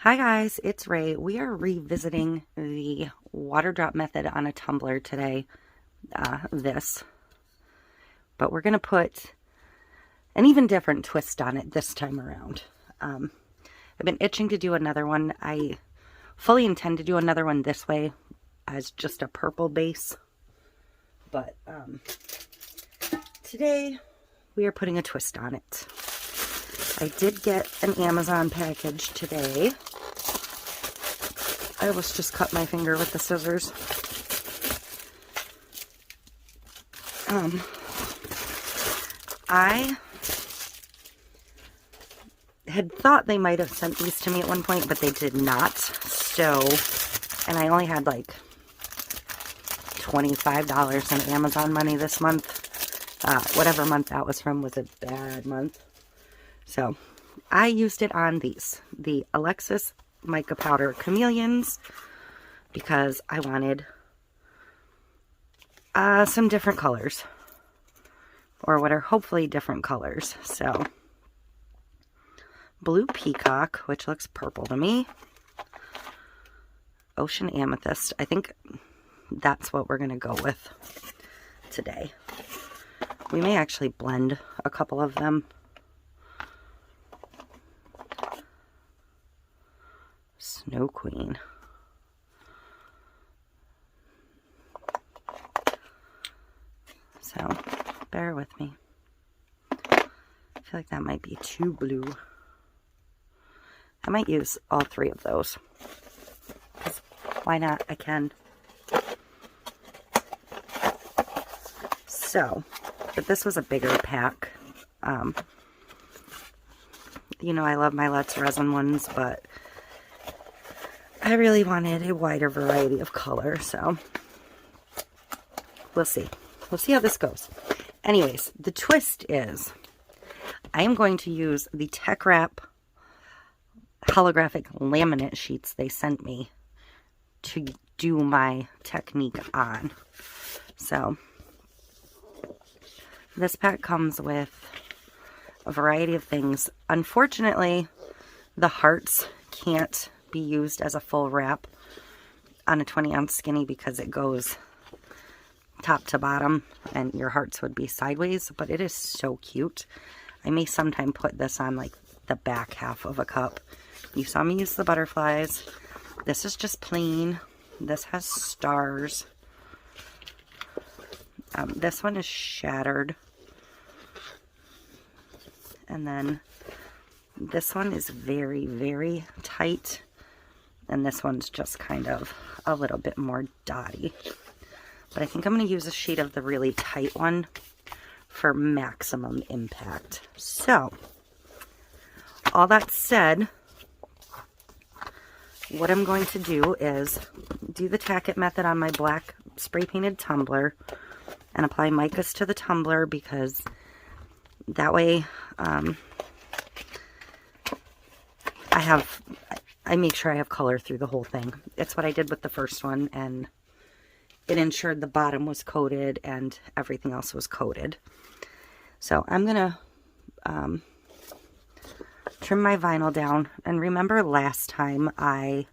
Hi guys, it's Ray. We are revisiting the water drop method on a tumbler today, but we're going to put an even different twist on it this time around. I've been itching to do another one. I fully intend to do another one this way as just a purple base, but today we are putting a twist on it. I did get an Amazon package today. I almost just cut my finger with the scissors. I had thought they might have sent these to me at one point, but they did not. So, and I only had like $25 in Amazon money this month. Whatever month that was from was a bad month. So, I used it on these, the Alexis Mica Powder Chameleons, because I wanted some different colors, or what are hopefully different colors. So, Blue Peacock, which looks purple to me, Ocean Amethyst. I think that's what we're going to go with today. We may actually blend a couple of them. Snow Queen. So, bear with me. I feel like that might be too blue. I might use all three of those. 'Cause why not? I can. So, but this was a bigger pack. You know, I love my Let's Resin ones, but I really wanted a wider variety of color, so we'll see. We'll see how this goes. Anyways, the twist is I am going to use the Tech Wrap holographic laminate sheets they sent me to do my technique on. So this pack comes with a variety of things. Unfortunately, the hearts can't be used as a full wrap on a 20-ounce skinny because it goes top to bottom and your hearts would be sideways, but it is so cute. I may sometime put this on like the back half of a cup. You saw me use the butterflies. This is just plain. This has stars. This one is shattered. And then this one is very, very tight. And this one's just kind of a little bit more dotty. But I think I'm going to use a sheet of the really tight one for maximum impact. So, all that said, what I'm going to do is do the tack it method on my black spray painted tumbler and apply micas to the tumbler, because that way I make sure I have color through the whole thing. It's what I did with the first one, and it ensured the bottom was coated and everything else was coated. So I'm gonna trim my vinyl down, and remember last time I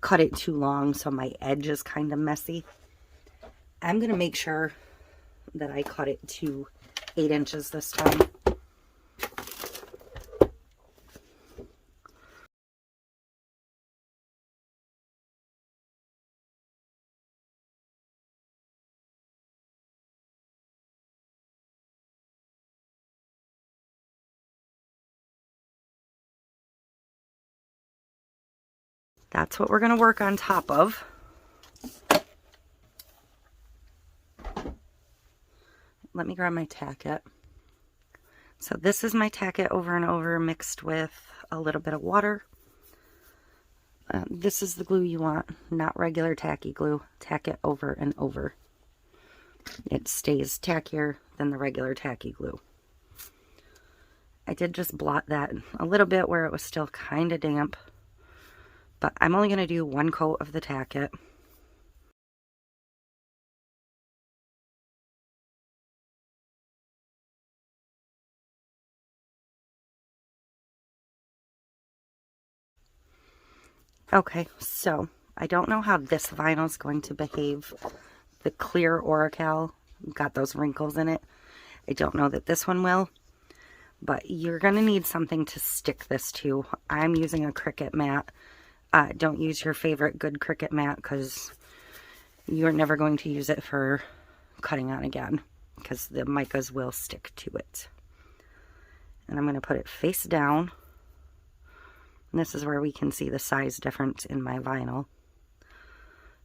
cut it too long so my edge is kind of messy. I'm gonna make sure that I cut it to 8 inches this time. That's what we're going to work on top of. Let me grab my tacket. So this is my tacket over and over mixed with a little bit of water. This is the glue you want, not regular tacky glue. Tack it over and over. It stays tackier than the regular tacky glue. I did just blot that a little bit where it was still kind of damp. But I'm only going to do one coat of the tacket. Okay, so I don't know how this vinyl is going to behave. The clear Oracal got those wrinkles in it. I don't know that this one will, but you're going to need something to stick this to. I'm using a Cricut mat. Don't use your favorite good Cricut mat because you're never going to use it for cutting on again because the micas will stick to it. And I'm going to put it face down. And this is where we can see the size difference in my vinyl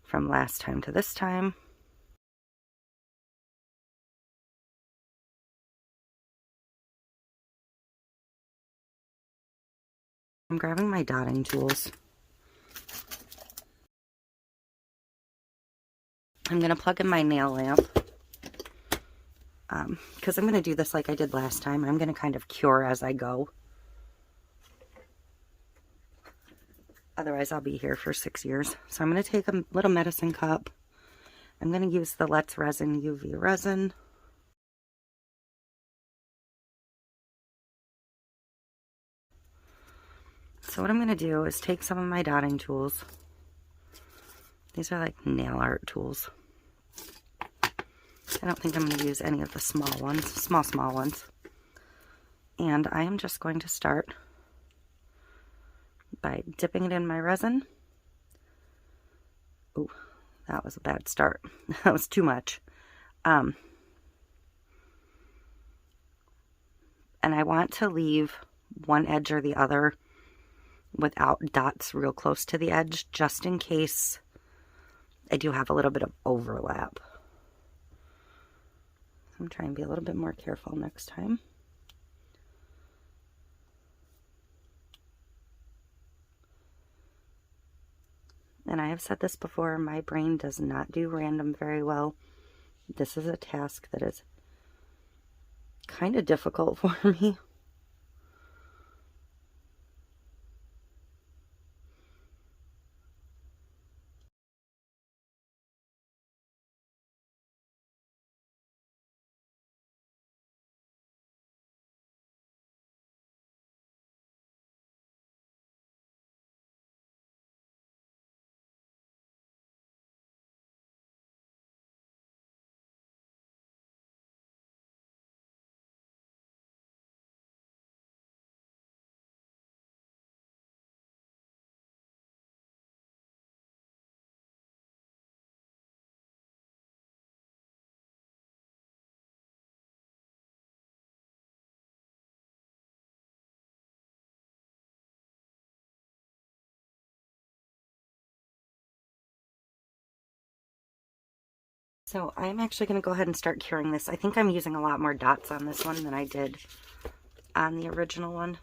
from last time to this time. I'm grabbing my dotting tools. I'm going to plug in my nail lamp because I'm going to do this like I did last time. I'm going to kind of cure as I go. Otherwise, I'll be here for 6 years. So I'm going to take a little medicine cup. I'm going to use the Let's Resin UV resin. So what I'm going to do is take some of my dotting tools. These are like nail art tools. I don't think I'm going to use any of the small ones, small ones. And I am just going to start by dipping it in my resin. Ooh, that was a bad start. That was too much. And I want to leave one edge or the other without dots real close to the edge, just in case I do have a little bit of overlap. I'm trying to be a little bit more careful next time. And I have said this before, my brain does not do random very well. This is a task that is kind of difficult for me. So I'm actually going to go ahead and start curing this. I think I'm using a lot more dots on this one than I did on the original one.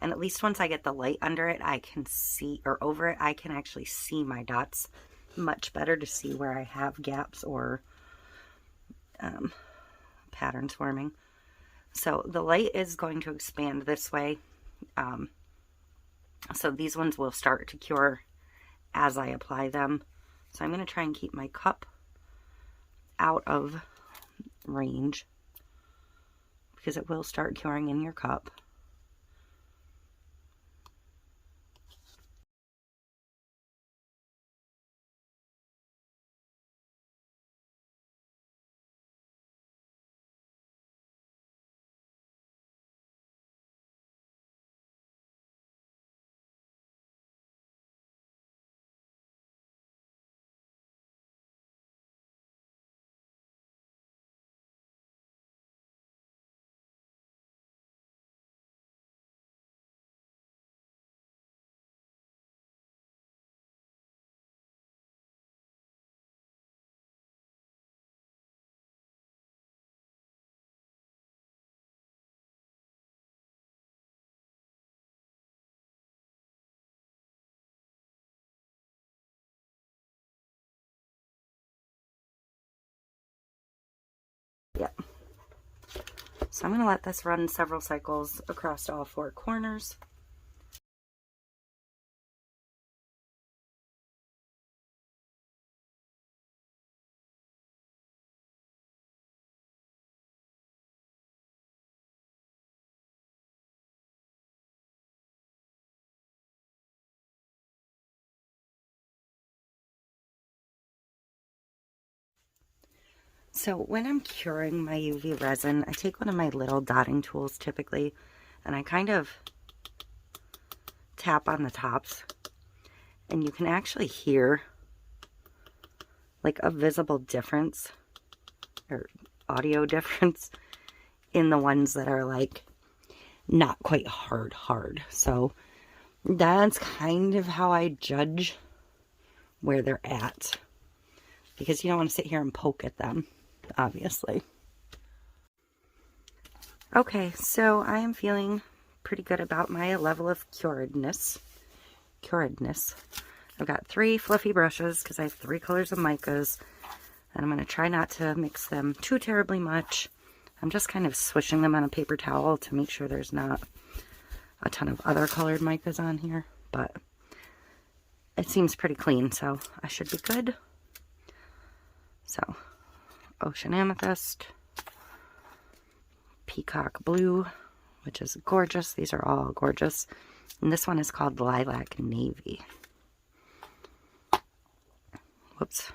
And at least once I get the light under it, I can see, or over it, I can actually see my dots much better to see where I have gaps or patterns forming. So the light is going to expand this way. So these ones will start to cure as I apply them. So I'm going to try and keep my cup out of range because it will start curing in your cup. Yep. So I'm going to let this run several cycles across all 4 corners. So when I'm curing my UV resin, I take one of my little dotting tools typically, and I kind of tap on the tops, and you can actually hear like a visible difference or audio difference in the ones that are like not quite hard. So that's kind of how I judge where they're at, because you don't want to sit here and poke at them, obviously. Okay, so I am feeling pretty good about my level of curedness. I've got 3 fluffy brushes because I have 3 colors of micas, and I'm going to try not to mix them too terribly much. I'm just kind of swishing them on a paper towel to make sure there's not a ton of other colored micas on here, but it seems pretty clean, so I should be good. So, Ocean Amethyst, Peacock Blue, which is gorgeous. These are all gorgeous. And this one is called Lilac Navy. Whoops.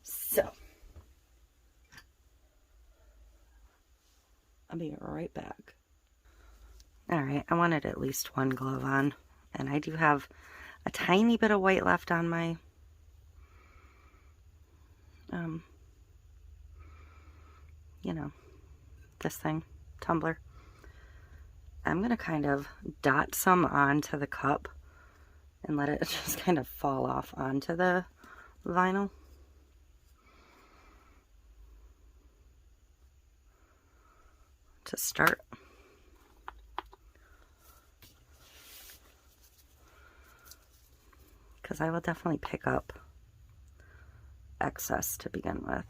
So, I'll be right back. Alright, I wanted at least one glove on, and I do have a tiny bit of white left on my you know, this thing, tumbler. I'm going to kind of dot some onto the cup and let it just kind of fall off onto the vinyl. To start. Because I will definitely pick up excess to begin with.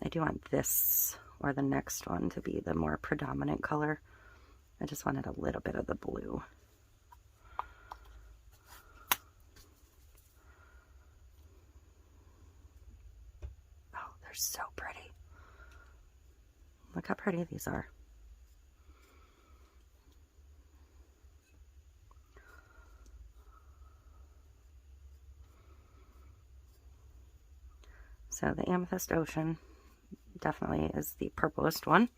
I do want this or the next one to be the more predominant color. I just wanted a little bit of the blue. Oh, they're so pretty. Look how pretty these are. So the Amethyst Ocean definitely is the purplest one.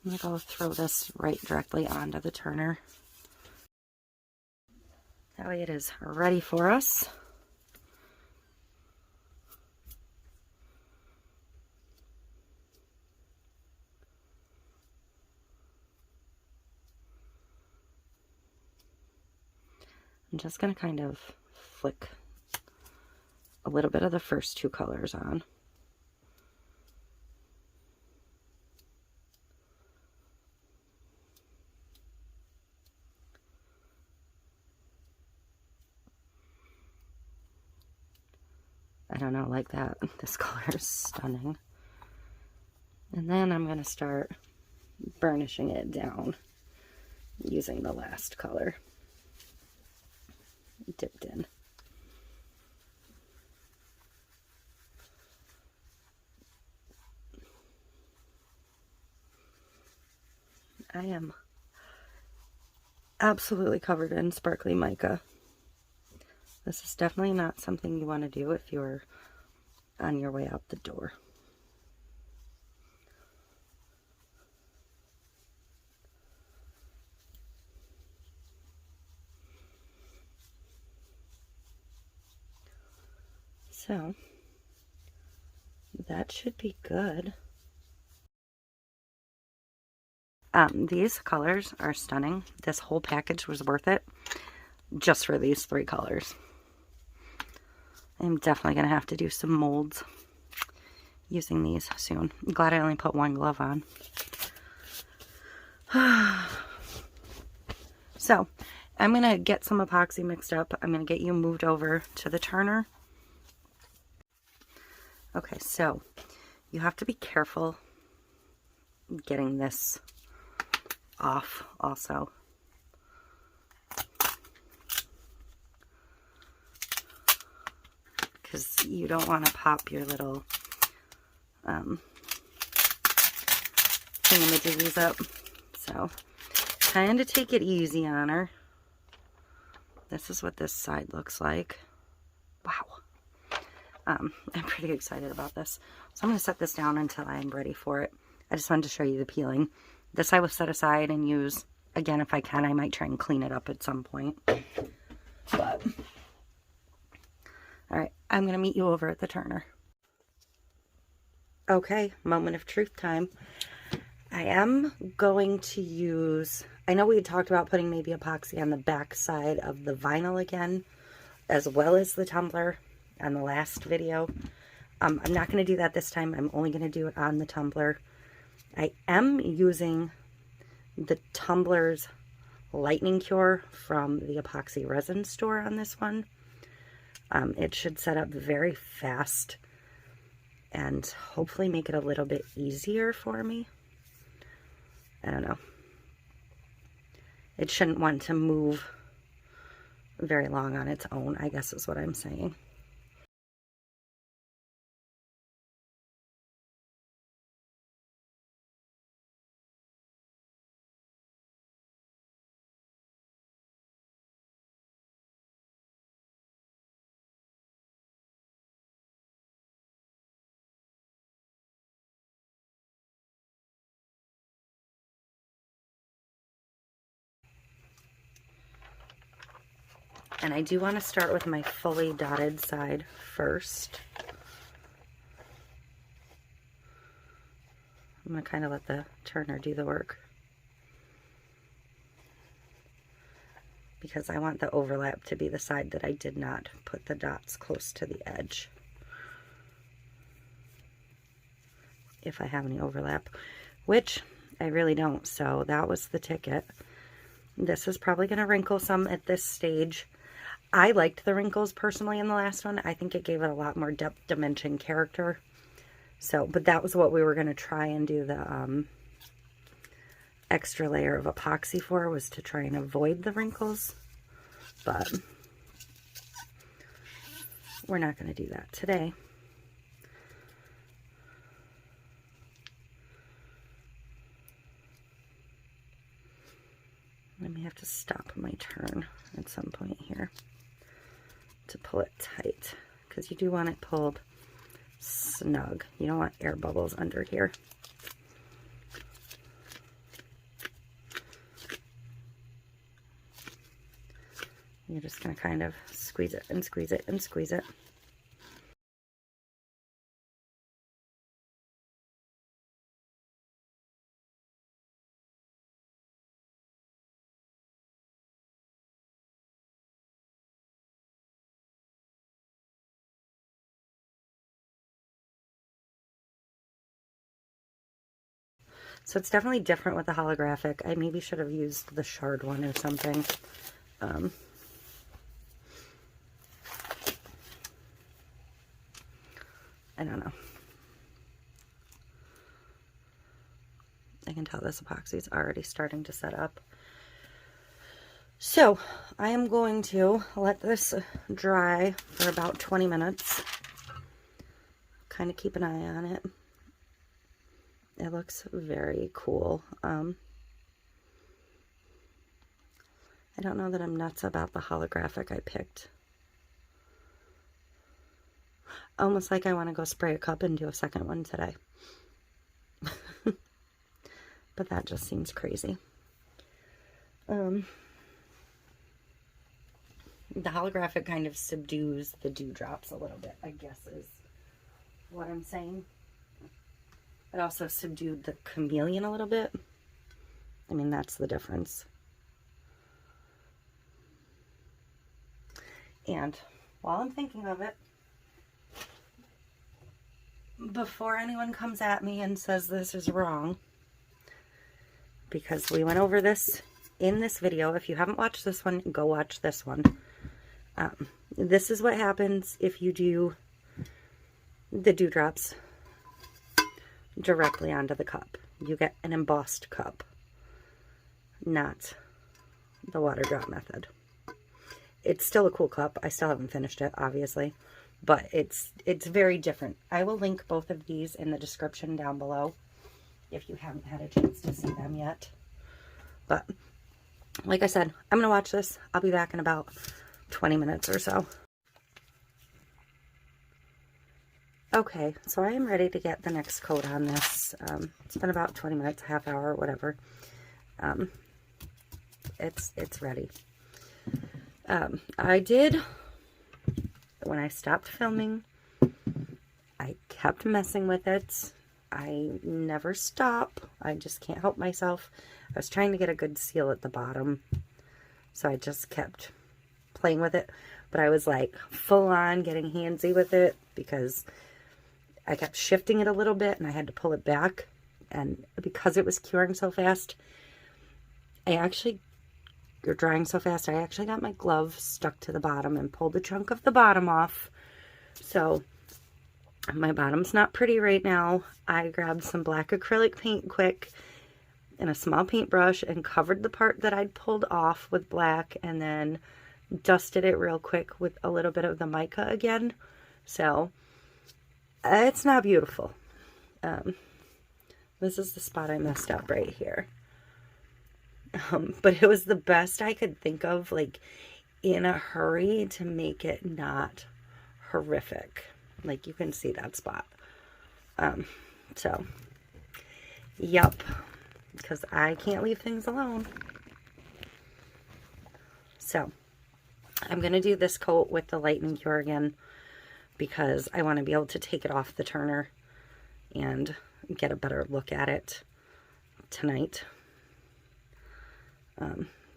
I'm going to go throw this right directly onto the turner. That way it is ready for us. I'm just going to kind of flick a little bit of the first 2 colors on. I don't know, like that. This color is stunning. And then I'm going to start burnishing it down using the last color dipped in. I am absolutely covered in sparkly mica. This is definitely not something you want to do if you're on your way out the door. So, that should be good. These colors are stunning. This whole package was worth it just for these 3 colors. I'm definitely going to have to do some molds using these soon. I'm glad I only put 1 glove on. So, I'm going to get some epoxy mixed up. I'm going to get you moved over to the turner. Okay, so you have to be careful getting this off also. Because you don't want to pop your little thingamajiggies up. So, kind of take it easy on her. This is what this side looks like. Wow. I'm pretty excited about this. So I'm going to set this down until I'm ready for it. I just wanted to show you the peeling. This I will set aside and use, again, if I can. I might try and clean it up at some point. But, alright, I'm going to meet you over at the turner. Okay, moment of truth time. I am going to use, I know we had talked about putting maybe epoxy on the back side of the vinyl again, as well as the tumbler on the last video. I'm not going to do that this time. I'm only going to do it on the tumbler. I am using the tumbler's lightning cure from the epoxy resin store on this one. It should set up very fast and hopefully make it a little bit easier for me. I don't know. It shouldn't want to move very long on its own, I guess is what I'm saying. And I do want to start with my fully dotted side first. I'm going to kind of let the turner do the work, because I want the overlap to be the side that I did not put the dots close to the edge. If I have any overlap, which I really don't, so that was the ticket. This is probably going to wrinkle some at this stage. I liked the wrinkles personally in the last one. I think it gave it a lot more depth, dimension, character. So, but that was what we were going to try and do the extra layer of epoxy for, was to try and avoid the wrinkles. But we're not going to do that today. I may have to stop my turn at some point here to pull it tight, because you do want it pulled snug. You don't want air bubbles under here. You're just going to kind of squeeze it and squeeze it and squeeze it. So it's definitely different with the holographic. I maybe should have used the shard one or something. I don't know. I can tell this epoxy is already starting to set up. So I am going to let this dry for about 20 minutes. Kind of keep an eye on it. It looks very cool. I don't know that I'm nuts about the holographic I picked. Almost like I want to go spray a cup and do a second one today. But that just seems crazy. The holographic kind of subdues the dewdrops a little bit, I guess is what I'm saying. It also subdued the chameleon a little bit. I mean, that's the difference. And while I'm thinking of it, before anyone comes at me and says this is wrong, because we went over this in this video. If you haven't watched this one, go watch this one. This is what happens if you do the dewdrops directly onto the cup. You get an embossed cup, not the water drop method. It's still a cool cup. I still haven't finished it, obviously, but it's very different. I will link both of these in the description down below if you haven't had a chance to see them yet. But like I said, I'm gonna watch this. I'll be back in about 20 minutes or so. Okay, so I am ready to get the next coat on this. It's been about 20 minutes, half hour, whatever. It's ready. I did, when I stopped filming, I kept messing with it. I never stop. I just can't help myself. I was trying to get a good seal at the bottom, so I just kept playing with it. But I was like full on getting handsy with it because I kept shifting it a little bit and I had to pull it back. And because it was curing so fast, you're drying so fast, I actually got my glove stuck to the bottom and pulled a chunk of the bottom off. So my bottom's not pretty right now. I grabbed some black acrylic paint quick and a small paintbrush and covered the part that I'd pulled off with black and then dusted it real quick with a little bit of the mica again. So it's not beautiful. This is the spot I messed up right here. But it was the best I could think of, like, in a hurry to make it not horrific. Like, you can see that spot. So, yep. Because I can't leave things alone. So, I'm going to do this coat with the lightning cure again because I want to be able to take it off the turner and get a better look at it tonight.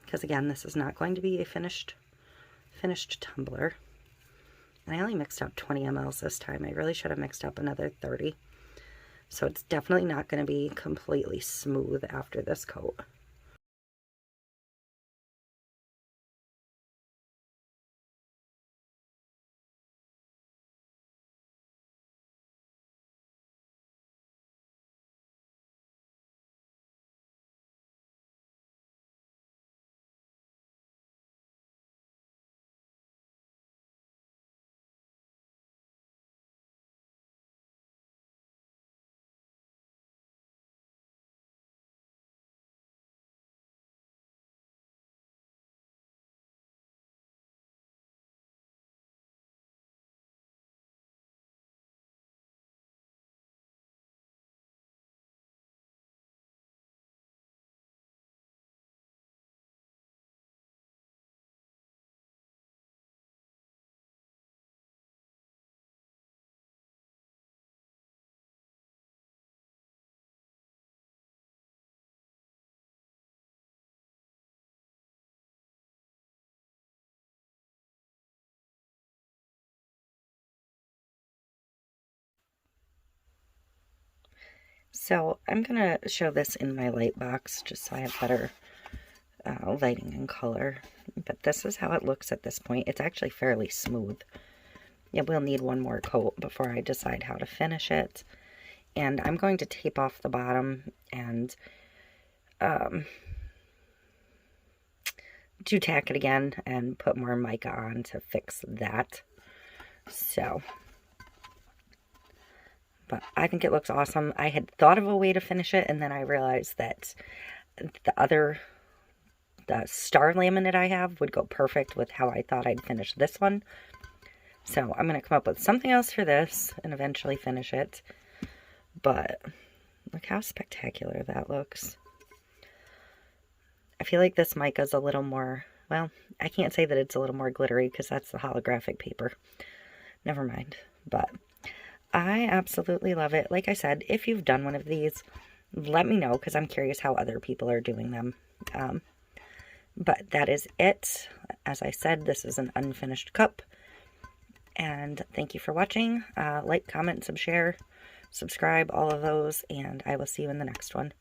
Because again, this is not going to be a finished tumbler. And I only mixed up 20 mLs this time. I really should have mixed up another 30. So it's definitely not going to be completely smooth after this coat. So I'm going to show this in my light box just so I have better lighting and color. But this is how it looks at this point. It's actually fairly smooth. Yeah, we'll need one more coat before I decide how to finish it. And I'm going to tape off the bottom and tack it again and put more mica on to fix that. So, but I think it looks awesome. I had thought of a way to finish it, and then I realized that the star laminate I have would go perfect with how I thought I'd finish this one. So I'm going to come up with something else for this and eventually finish it. But look how spectacular that looks. I feel like this mica is a little more, well, I can't say that it's a little more glittery because that's the holographic paper. Never mind. But I absolutely love it. Like I said, if you've done one of these, let me know because I'm curious how other people are doing them. But that is it. As I said, this is an unfinished cup. And thank you for watching. Like, comment, subscribe, all of those, and I will see you in the next one.